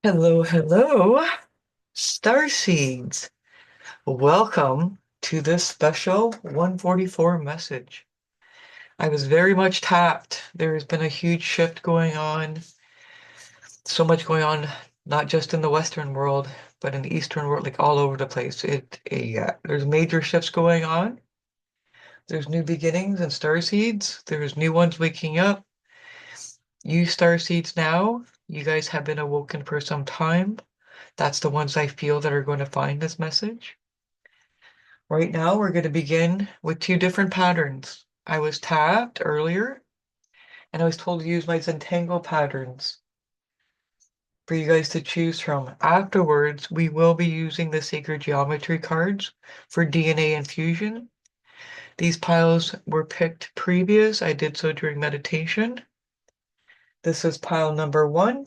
Hello, hello, Starseeds. Welcome to this special 144 message. I was very much tapped. There's been a huge shift going on, so much going on, not just in the Western world, but in the Eastern world, like all over the place. There's major shifts going on. There's new beginnings and Starseeds. There's new ones waking up. You Starseeds now, you guys have been awoken for some time. That's the ones I feel that are going to find this message. Right now, we're going to begin with two different patterns. I was tapped earlier, and I was told to use my Zentangle patterns for you guys to choose from. Afterwards, we will be using the sacred geometry cards for DNA infusion. These piles were picked previous. I did so during meditation. This is pile number one,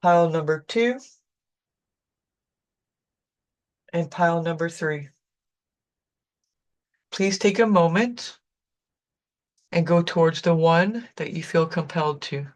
pile number two, and pile number three. Please take a moment and go towards the one that you feel compelled to.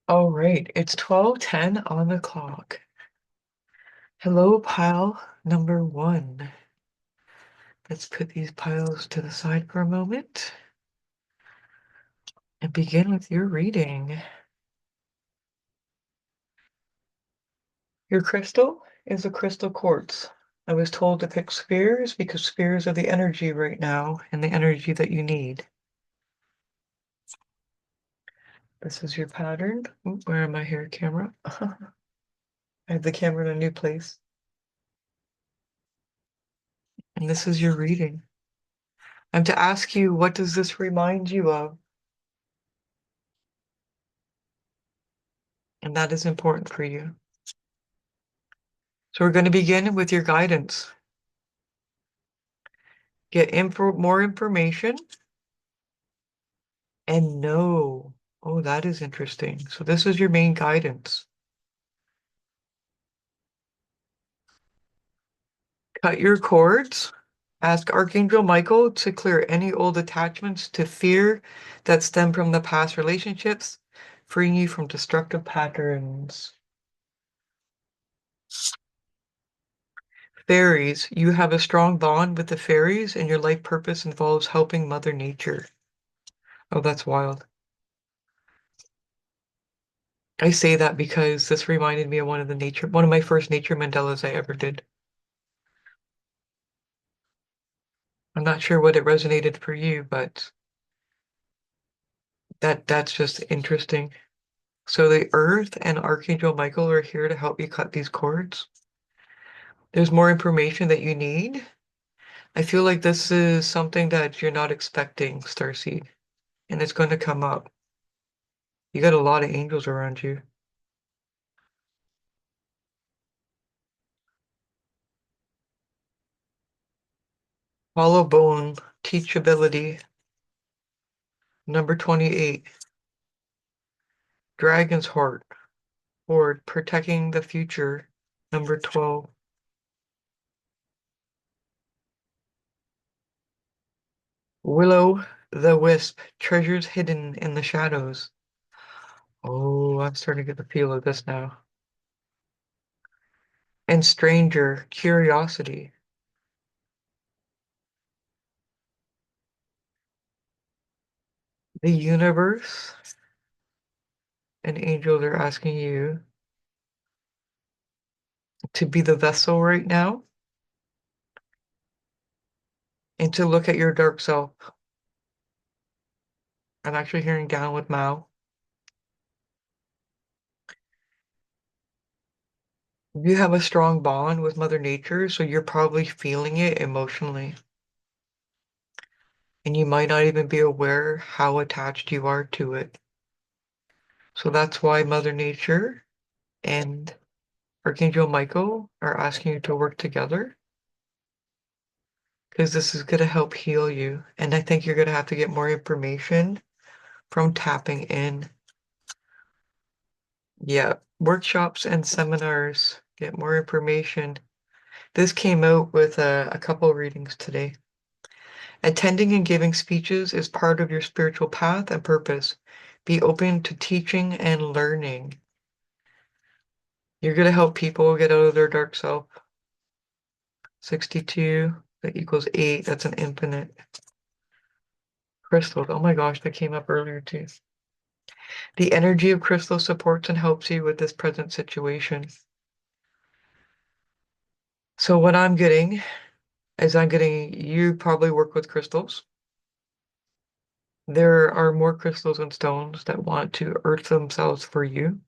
All right, it's 12:10 on the clock. Hello, pile number one. Let's put these piles to the side for a moment and begin with your reading. Your crystal is a crystal quartz. I was told to pick spheres because spheres are the energy right now and the energy that you need. This is your pattern. Ooh, where am I here, camera? I have the camera in a new place. And this is your reading. I'm to ask you, what does this remind you of? And that is important for you. So we're going to begin with your guidance. Get more information and know. Oh, that is interesting. So this is your main guidance. Cut your cords. Ask Archangel Michael to clear any old attachments to fear that stem from the past relationships, freeing you from destructive patterns. Fairies, you have a strong bond with the fairies, and your life purpose involves helping Mother Nature. Oh, that's wild. I say that because this reminded me of one of my first nature mandalas I ever did. I'm not sure what it resonated for you, but that's just interesting. So the Earth and Archangel Michael are here to help you cut these cords. There's more information that you need. I feel like this is something that you're not expecting, Starseed, and it's going to come up. You got a lot of angels around you. Hollow bone, teachability, number 28. Dragon's heart, or protecting the future, number 12. Willow the wisp, treasures hidden in the shadows. Oh, I'm starting to get the feel of this now. And stranger, curiosity. The universe and angels are asking you to be the vessel right now and to look at your dark self. I'm actually hearing down with Mao. You have a strong bond with Mother Nature, so you're probably feeling it emotionally. And you might not even be aware how attached you are to it. So that's why Mother Nature and Archangel Michael are asking you to work together because this is going to help heal you. And I think you're going to have to get more information from tapping in. Yeah, workshops and seminars. Get more information. This came out with a couple readings today. Attending and giving speeches is part of your spiritual path and purpose. Be open to teaching and learning. You're going to help people get out of their dark self. 62, that equals 8. That's an infinite. Crystals. Oh my gosh, that came up earlier too. The energy of crystal supports and helps you with this present situation. So what I'm getting is you probably work with crystals. There are more crystals and stones that want to earth themselves for you.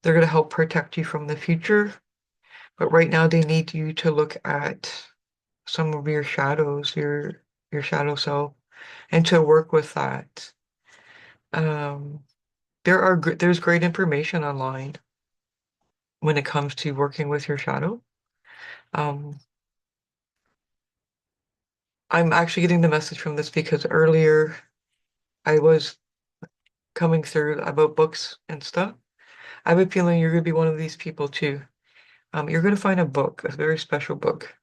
They're going to help protect you from the future, but right now they need you to look at some of your shadows, your shadow self, and to work with that. Um, there's great information online when it comes to working with your shadow. Um, I'm actually getting the message from this because earlier I was coming through about books and stuff. I have a feeling you're going to be one of these people too. You're going to find a book, a very special book,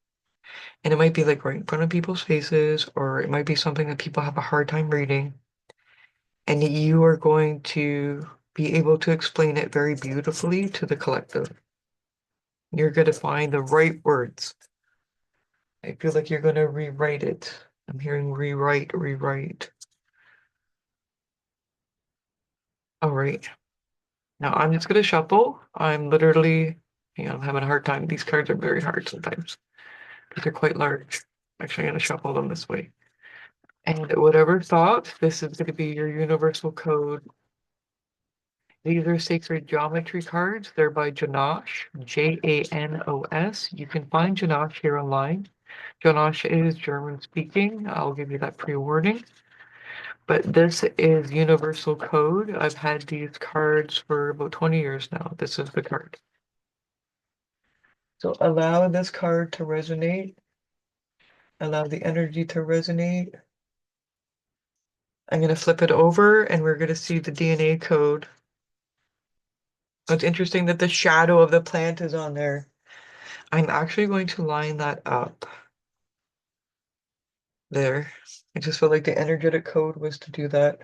and it might be like right in front of people's faces, or it might be something that people have a hard time reading, and you are going to be able to explain it very beautifully to the collective. You're going to find the right words. I feel like you're going to rewrite it. I'm hearing rewrite, rewrite. All right. Now I'm just going to shuffle. I'm having a hard time. These cards are very hard sometimes because they're quite large. Actually, I'm going to shuffle them this way. And whatever thought, this is going to be your universal code. These are sacred geometry cards. They're by Janosh, Janos. You can find Janosh here online. Janosh is German speaking. I'll give you that pre-warning. But this is universal code. I've had these cards for about 20 years now. This is the card. So allow this card to resonate. Allow the energy to resonate. I'm going to flip it over and we're going to see the DNA code. It's interesting that the shadow of the plant is on there. I'm actually going to line that up there. I just felt like the energetic code was to do that.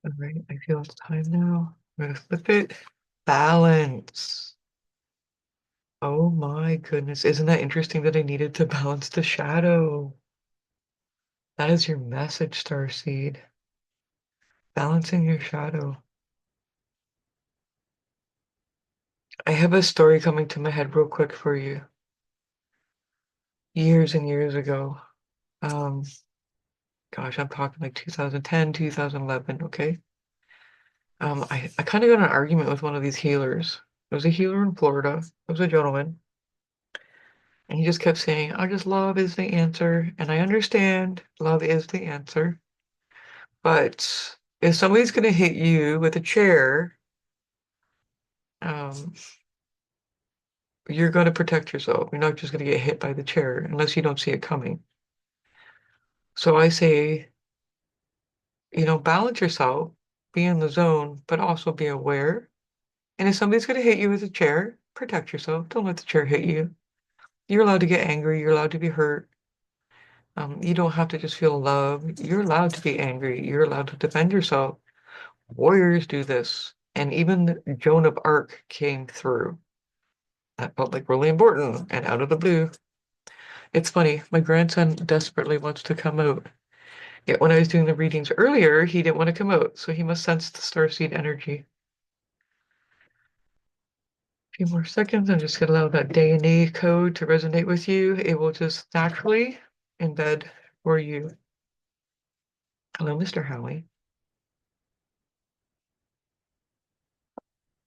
All right, I feel it's time now. I'm going to flip it. Balance. Oh my goodness. Isn't that interesting that I needed to balance the shadow? That is your message, Starseed. Balancing your shadow. I have a story coming to my head real quick for you. Years and years ago. Um, gosh, I'm talking like 2010, 2011, okay? I kind of got in an argument with one of these healers. It was a healer in Florida. It was a gentleman. And he just kept saying, I just love is the answer. And I understand love is the answer. But if somebody's going to hit you with a chair, um, you're going to protect yourself. You're not just going to get hit by the chair unless you don't see it coming. So I say, balance yourself, be in the zone, but also be aware. And if somebody's going to hit you with a chair, protect yourself. Don't let the chair hit you. You're allowed to get angry. You're allowed to be hurt. You don't have to just feel love. You're allowed to be angry. You're allowed to defend yourself. Warriors do this. And even Joan of Arc came through. That felt like really important. And out of the blue, it's funny. My grandson desperately wants to come out. Yet when I was doing the readings earlier, he didn't want to come out. So he must sense the starseed energy. A few more seconds. I'm just going to allow that DNA code to resonate with you. It will just naturally embed for you. Hello, Mr. Howie.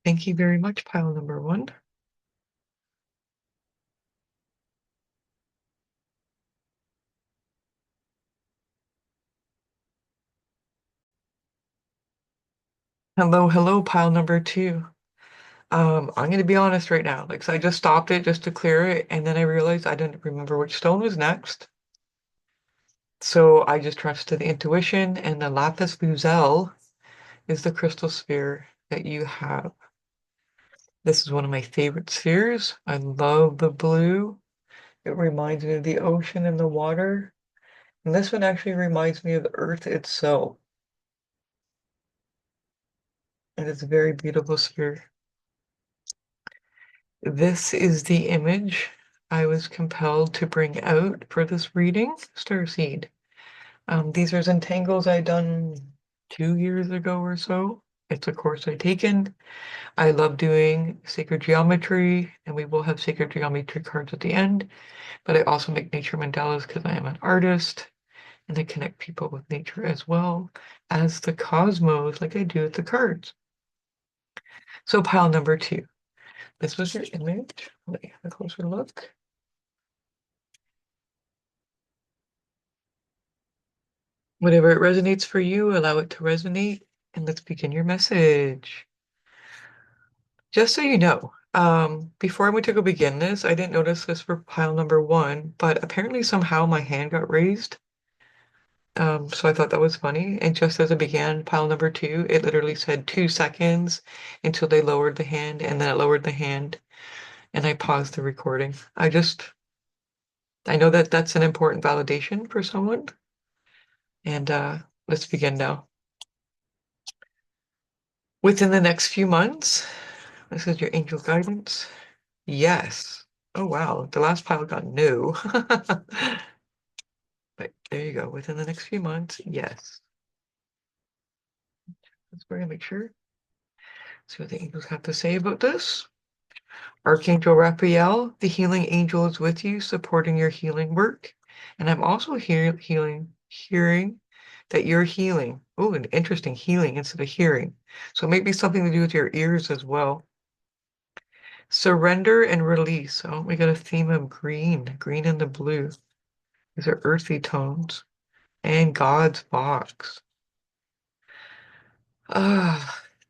Thank you very much, pile number one. Hello, hello, pile number two. I'm gonna be honest right now. Like, so I just stopped it just to clear it, and then I realized I didn't remember which stone was next. So I just trusted the intuition, and the lapis lazuli is the crystal sphere that you have. This is one of my favorite spheres. I love the blue. It reminds me of the ocean and the water. And this one actually reminds me of the earth itself. And it's a very beautiful sphere. This is the image I was compelled to bring out for this reading, Starseed. These are Zentangles I done 2 years ago or so. It's a course I taken. I love doing sacred geometry, and we will have sacred geometry cards at the end. But I also make nature mandalas because I am an artist, and I connect people with nature as well as the cosmos, like I do with the cards. So pile number two. This was your image. Let me have a closer look. Whatever it resonates for you, allow it to resonate, and let's begin your message. Just so you know, before I went to go begin this, I didn't notice this for pile number one, but apparently somehow my hand got raised. So I thought that was funny. And just as it began pile number two, it literally said 2 seconds until they lowered the hand, and then it lowered the hand, and I paused the recording. I know that that's an important validation for someone, and let's begin now. Within the next few months, this is your angel guidance. Yes. Oh, wow. The last pile got no. But there you go. Within the next few months, yes. Let's go and make sure. See what the angels have to say about this. Archangel Raphael, the healing angel is with you, supporting your healing work. And I'm also hearing that you're healing. Oh, an interesting healing instead of hearing. So maybe something to do with your ears as well. Surrender and release. Oh, we got a theme of green and the blue. These are earthy tones. And God's box.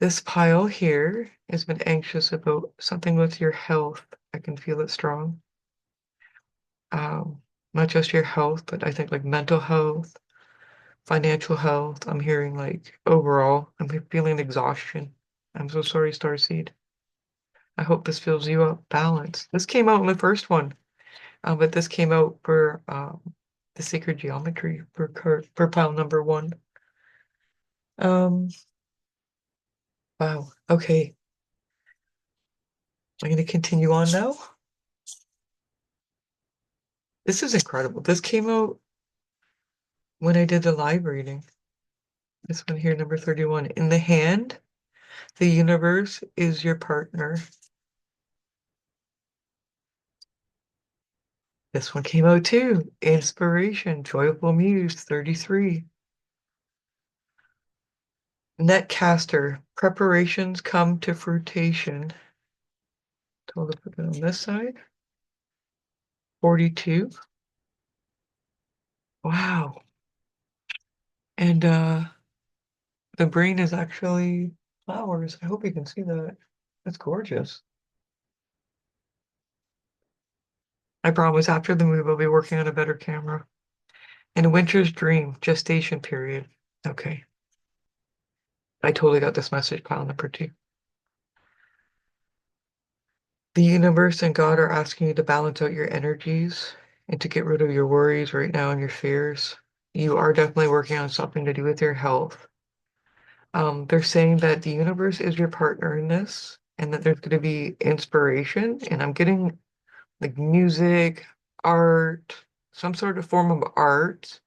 This pile here has been anxious about something with your health. I can feel it strong. Um, Not just your health, but I think like mental health, financial health. I'm hearing like overall, I'm feeling exhaustion. I'm so sorry, Starseed. I hope this fills you up. Balance. This came out in the first one, but this came out for the sacred geometry for pile number one. Um, wow. Okay, I'm going to continue on now. This is incredible. This came out when I did the live reading. This one here, number 31. In the hand, the universe is your partner. This one came out too. Inspiration, Joyful Muse, 33. Netcaster, preparations come to fruition. Told to put it on this side. 42. Wow. And the brain is actually flowers. I hope you can see that. That's gorgeous. I promise after the move, I'll be working on a better camera. And Winter's Dream, gestation period. Okay. I totally got this message, pile number two. The universe and God are asking you to balance out your energies and to get rid of your worries right now and your fears. You are definitely working on something to do with your health. They're saying that the universe is your partner in this and that there's going to be inspiration. And I'm getting like music, art, some sort of form of art,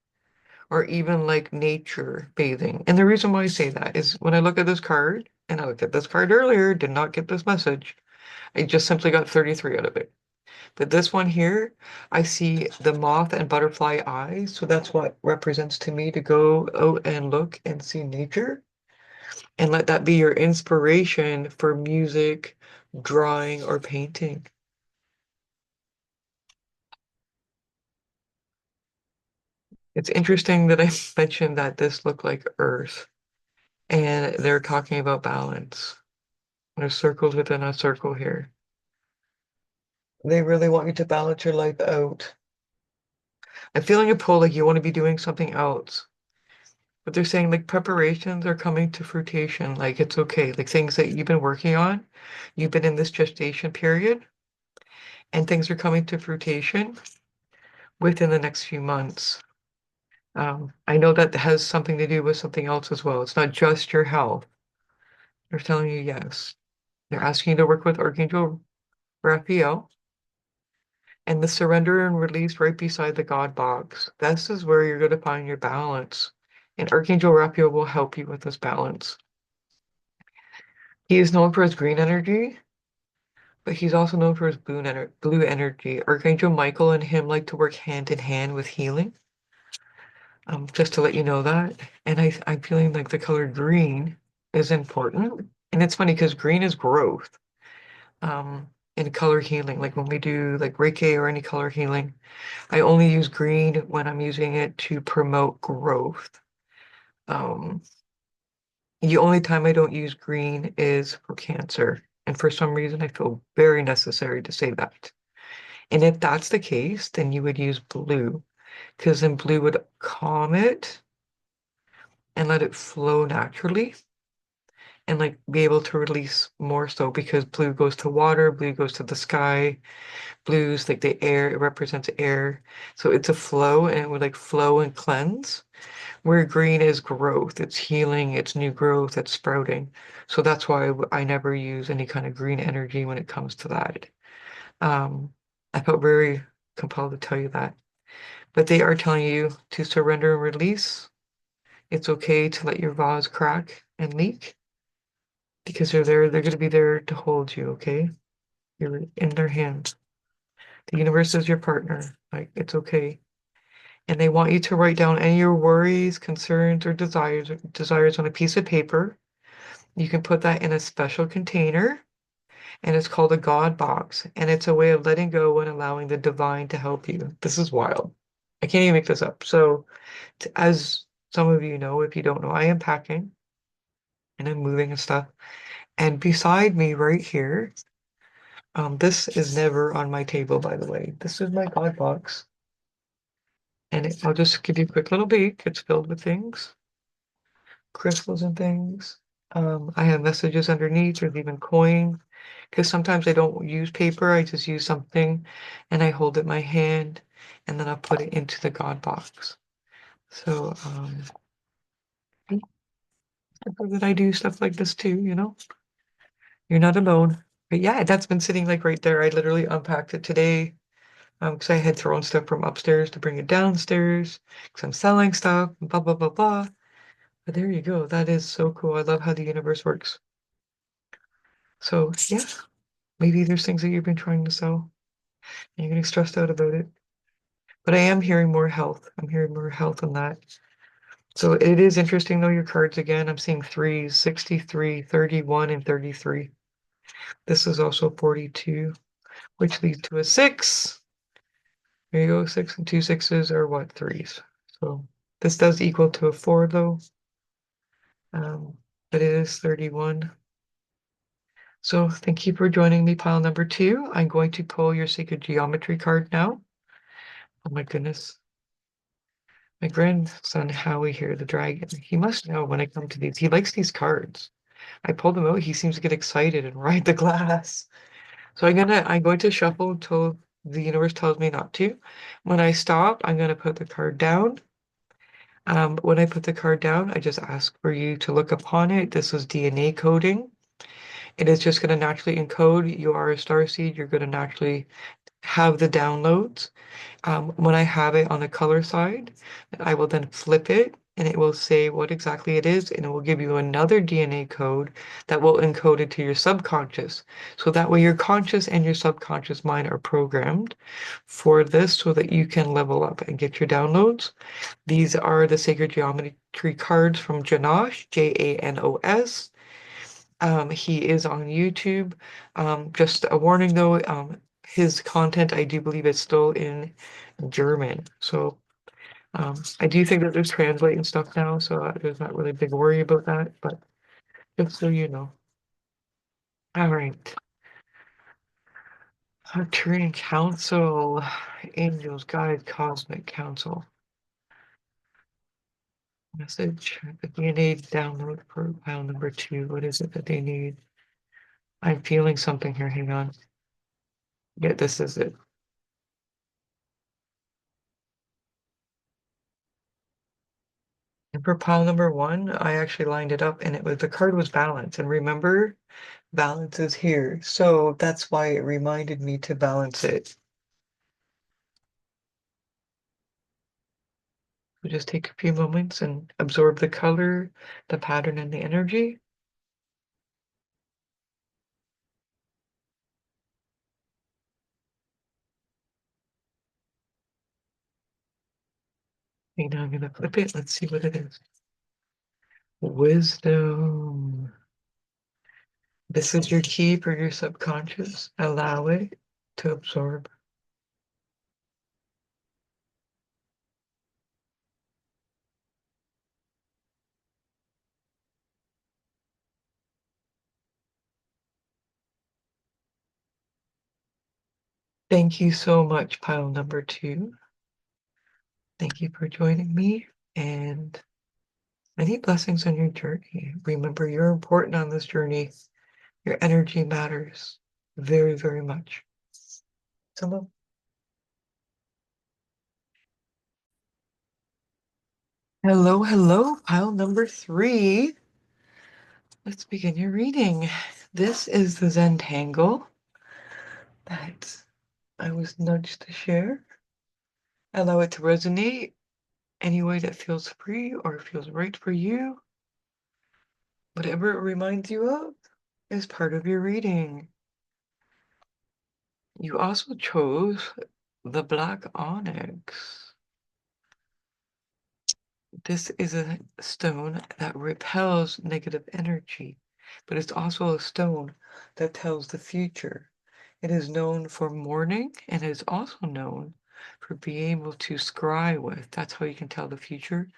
or even like nature bathing. And the reason why I say that is when I look at this card, and I looked at this card earlier, did not get this message. I just simply got 33 out of it. But this one here, I see the moth and butterfly eyes. So that's what represents to me to go out and look and see nature and let that be your inspiration for music, drawing, or painting. It's interesting that I mentioned that this looked like Earth. and they're talking about balance. There's circles within a circle here. They really want you to balance your life out. I'm feeling a pull like you want to be doing something else. But they're saying like preparations are coming to fruition. Like it's okay. Like things that you've been working on, you've been in this gestation period, and things are coming to fruition within the next few months. I know that has something to do with something else as well. It's not just your health. They're telling you yes. They're asking you to work with Archangel Raphael and the surrender and release right beside the God box. This is where you're going to find your balance. And Archangel Raphael will help you with this balance. He is known for his green energy, but he's also known for his blue energy. Archangel Michael and him like to work hand in hand with healing. Just to let you know that. And I'm feeling like the color green is important. And it's funny because green is growth. In color healing, like when we do like Reiki or any color healing, I only use green when I'm using it to promote growth. Um, the only time I don't use green is for cancer. And for some reason, I feel very necessary to say that. And if that's the case, then you would use blue, because then blue would calm it and let it flow naturally and like be able to release more so because blue goes to water, blue goes to the sky, blues like the air, it represents air. So it's a flow and it would like flow and cleanse. Where green is growth, it's healing, it's new growth, it's sprouting. So that's why I never use any kind of green energy when it comes to that. Um, I felt very compelled to tell you that. But they are telling you to surrender and release. It's okay to let your vase crack and leak because they're there, they're going to be there to hold you, okay? You're in their hands. The universe is your partner. Like, it's okay. And they want you to write down any of your worries, concerns, or desires on a piece of paper. You can put that in a special container, and it's called a God box. And it's a way of letting go and allowing the divine to help you. This is wild. I can't even make this up. So, as some of you know, if you don't know, I am packing and I'm moving and stuff. And beside me, right here, this is never on my table, by the way. This is my God box. And I'll just give you a quick little peek. It's filled with things, crystals and things. I have messages underneath. There's even coin. Because sometimes I don't use paper. I just use something and I hold it in my hand and then I'll put it into the God box. So I know that I do stuff like this too, you know? You're not alone. But yeah, that's been sitting like right there. I literally unpacked it today because I had thrown stuff from upstairs to bring it downstairs because I'm selling stuff, blah, blah, blah, blah. But there you go. That is so cool. I love how the universe works. So yeah, maybe there's things that you've been trying to sell and you're getting stressed out about it. But I am hearing more health. I'm hearing more health on that. So it is interesting though, your cards again. I'm seeing threes, 63, 31, and 33. This is also 42, which leads to a six. There you go, six and two sixes are what, threes. So this does equal to a four though. Um, but it is 31. So thank you for joining me, pile number two. I'm going to pull your sacred geometry card now. Oh my goodness. My grandson Howie here, the dragon, he must know when I come to these. He likes these cards. I pulled them out. He seems to get excited and ride the glass. So I'm going to shuffle until the universe tells me not to. When I stop, I'm gonna put the card down. When I put the card down, I just ask for you to look upon it. This is DNA coding. It is just gonna naturally encode. You are a starseed. You're gonna naturally have the downloads. When I have it on the color side, I will then flip it and it will say what exactly it is, and it will give you another DNA code that will encode it to your subconscious. So that way your conscious and your subconscious mind are programmed for this so that you can level up and get your downloads. These are the Sacred Geometry cards from Janosh, Janos. He is on YouTube. Just a warning though, his content I do believe is still in German. So I do think that there's translating stuff now, so there's not really a big worry about that, but just so you know. All right. Arcturian Council, Angels Guide, Cosmic Council. Message, the DNA download for file number 2. What is it that they need? I'm feeling something here. Hang on. Yeah, this is it. And for pile number 1, I actually lined it up and the card was balance. And remember, balance is here. So that's why it reminded me to balance it. So just take a few moments and absorb the color, the pattern, and the energy. And now I'm going to flip it. Let's see what it is. Wisdom. This is your key for your subconscious. Allow it to absorb. Thank you so much, pile number 2. Thank you for joining me and many blessings on your journey. Remember, you're important on this journey. Your energy matters very, very much. So, hello, hello, pile number 3. Let's begin your reading. This is the Zentangle that I was nudged to share. Allow it to resonate any way that feels free or feels right for you. Whatever it reminds you of is part of your reading. You also chose the black onyx. This is a stone that repels negative energy, but it's also a stone that tells the future. It is known for mourning and is also known for being able to scry with. That's how you can tell the future,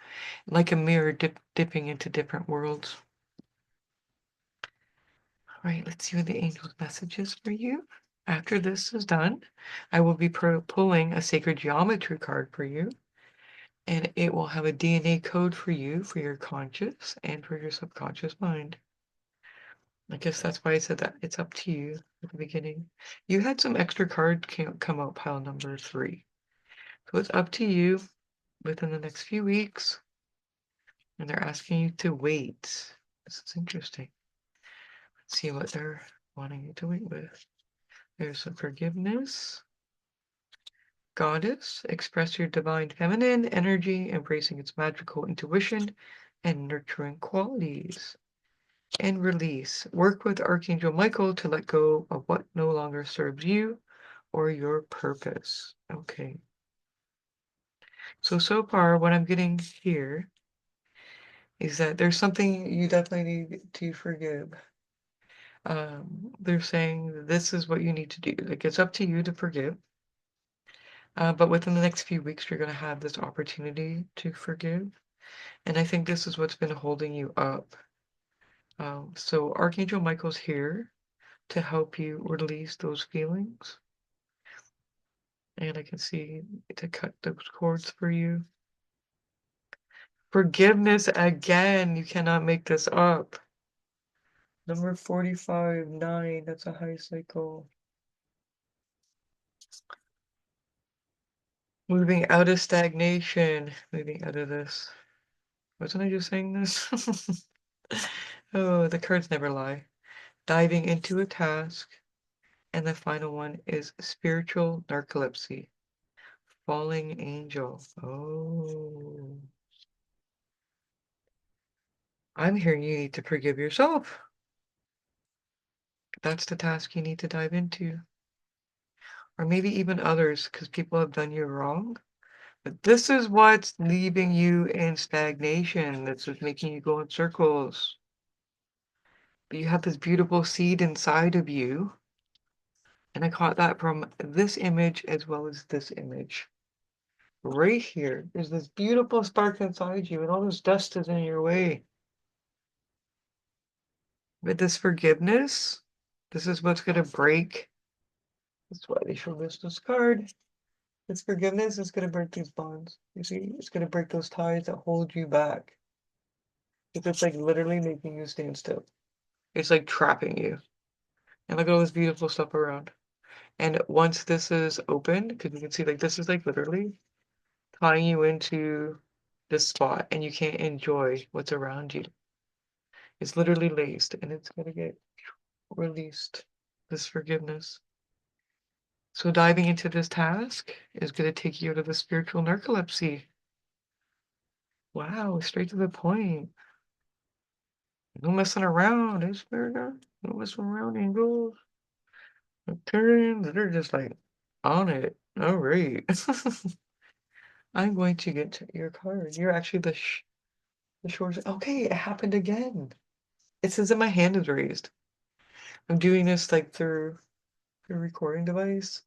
like a mirror dipping into different worlds. All right, let's see what the angel's message is for you. After this is done, I will be pulling a sacred geometry card for you, and it will have a DNA code for you for your conscious and for your subconscious mind. I guess that's why I said that it's up to you at the beginning. You had some extra cards come out pile number 3. So it's up to you within the next few weeks. And they're asking you to wait. This is interesting. Let's see what they're wanting you to wait with. There's some forgiveness. Goddess, express your divine feminine energy, embracing its magical intuition and nurturing qualities. And release. Work with Archangel Michael to let go of what no longer serves you or your purpose. Okay. So far, what I'm getting here is that there's something you definitely need to forgive. They're saying this is what you need to do. Like, it's up to you to forgive. But within the next few weeks, you're going to have this opportunity to forgive. And I think this is what's been holding you up. So Archangel Michael's here to help you release those feelings. And I can see to cut those cords for you. Forgiveness again. You cannot make this up. Number 45, 9. That's a high cycle. Moving out of stagnation. Moving out of this. Wasn't I just saying this? Oh, the cards never lie. Diving into a task. And the final one is spiritual narcolepsy. Falling angel. Oh. I'm hearing you need to forgive yourself. That's the task you need to dive into. Or maybe even others, because people have done you wrong. But this is what's leaving you in stagnation. That's what's making you go in circles. But you have this beautiful seed inside of you. And I caught that from this image as well as this image. right here. There's this beautiful spark inside you, and all this dust is in your way. With this forgiveness, this is what's going to break. That's why they show this card. This forgiveness is going to break these bonds. You see, it's going to break those ties that hold you back. It's like literally making you stand still. It's like trapping you. And look at all this beautiful stuff around. And once this is open, because you can see like this is like literally tying you into this spot and you can't enjoy what's around you. It's literally laced and it's going to get released. This forgiveness. So diving into this task is going to take you out of the spiritual narcolepsy. Wow, straight to the point. No messing around, eh, Spirit? No messing around, angels. Nocturians, they're just like on it. All right. I'm going to get to your card. You're actually the shores. Okay, it happened again. It says that my hand is raised. I'm doing this like through a recording device,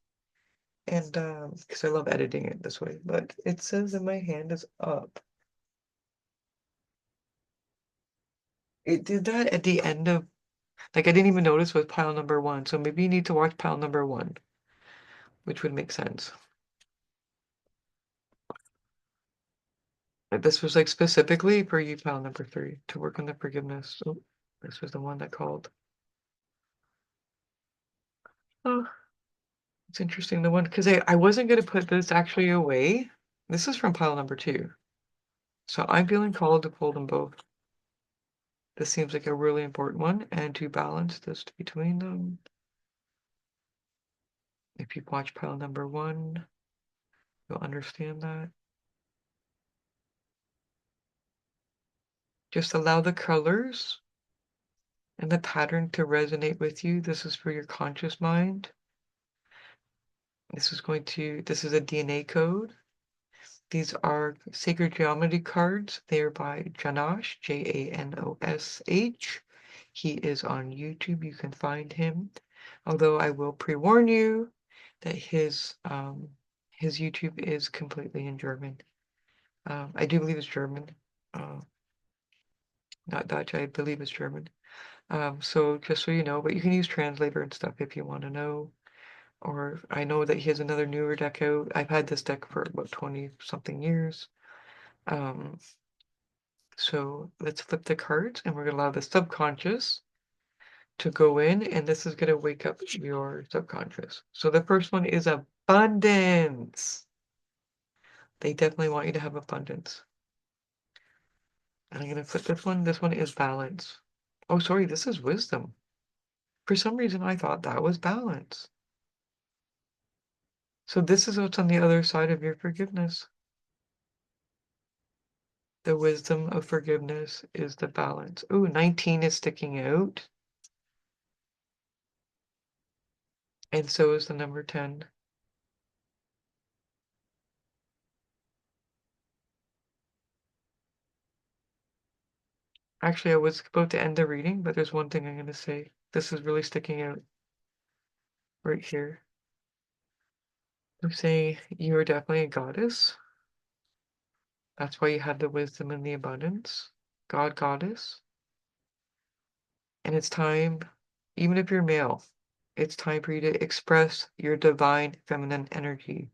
and because I love editing it this way. But it says that my hand is up. It did that at the end of like I didn't even notice with pile number one. So maybe you need to watch pile number one, which would make sense. This was like specifically for you, pile number three, to work on the forgiveness. Oh, this was the one that called. Oh, it's interesting. The one because I wasn't gonna put this actually away. This is from pile number two. So I'm feeling called to pull them both. This seems like a really important one, and to balance this between them. If you watch pile number one, you'll understand that. Just allow the colors and the pattern to resonate with you. This is for your conscious mind. This is a DNA code. These are sacred geometry cards. They're by Janosh, Janosh. He is on YouTube. You can find him. Although I will pre-warn you that his YouTube is completely in German. I do believe it's German. Uh, Not Dutch. I believe it's German. So just so you know, but you can use translator and stuff if you want to know. Or I know that he has another newer deck out. I've had this deck for about 20 something years. Um, so let's flip the cards and we're gonna allow the subconscious to go in, and this is gonna wake up your subconscious. So the first one is abundance. They definitely want you to have abundance. And I'm gonna flip this one. This one is balance. Oh, sorry, this is wisdom. For some reason, I thought that was balance. So this is what's on the other side of your forgiveness. The wisdom of forgiveness is the balance. Ooh, 19 is sticking out. And so is the number 10. Actually, I was about to end the reading, but there's one thing I'm going to say. This is really sticking out right here. I'm saying you are definitely a goddess. That's why you have the wisdom and the abundance. God, goddess. And it's time, even if you're male, it's time for you to express your divine feminine energy,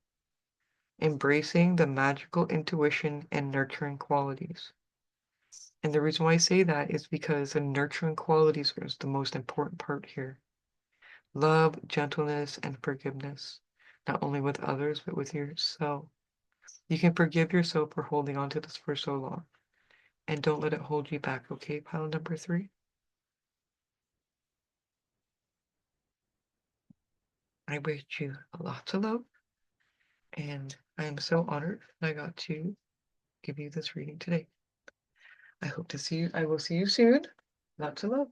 embracing the magical intuition and nurturing qualities. And the reason why I say that is because the nurturing qualities is the most important part here. Love, gentleness, and forgiveness, not only with others, but with yourself. You can forgive yourself for holding on to this for so long. And don't let it hold you back, okay? Pile number three. I wish you lots of love, and I am so honored that I got to give you this reading today. I hope to see you. I will see you soon. Lots of love.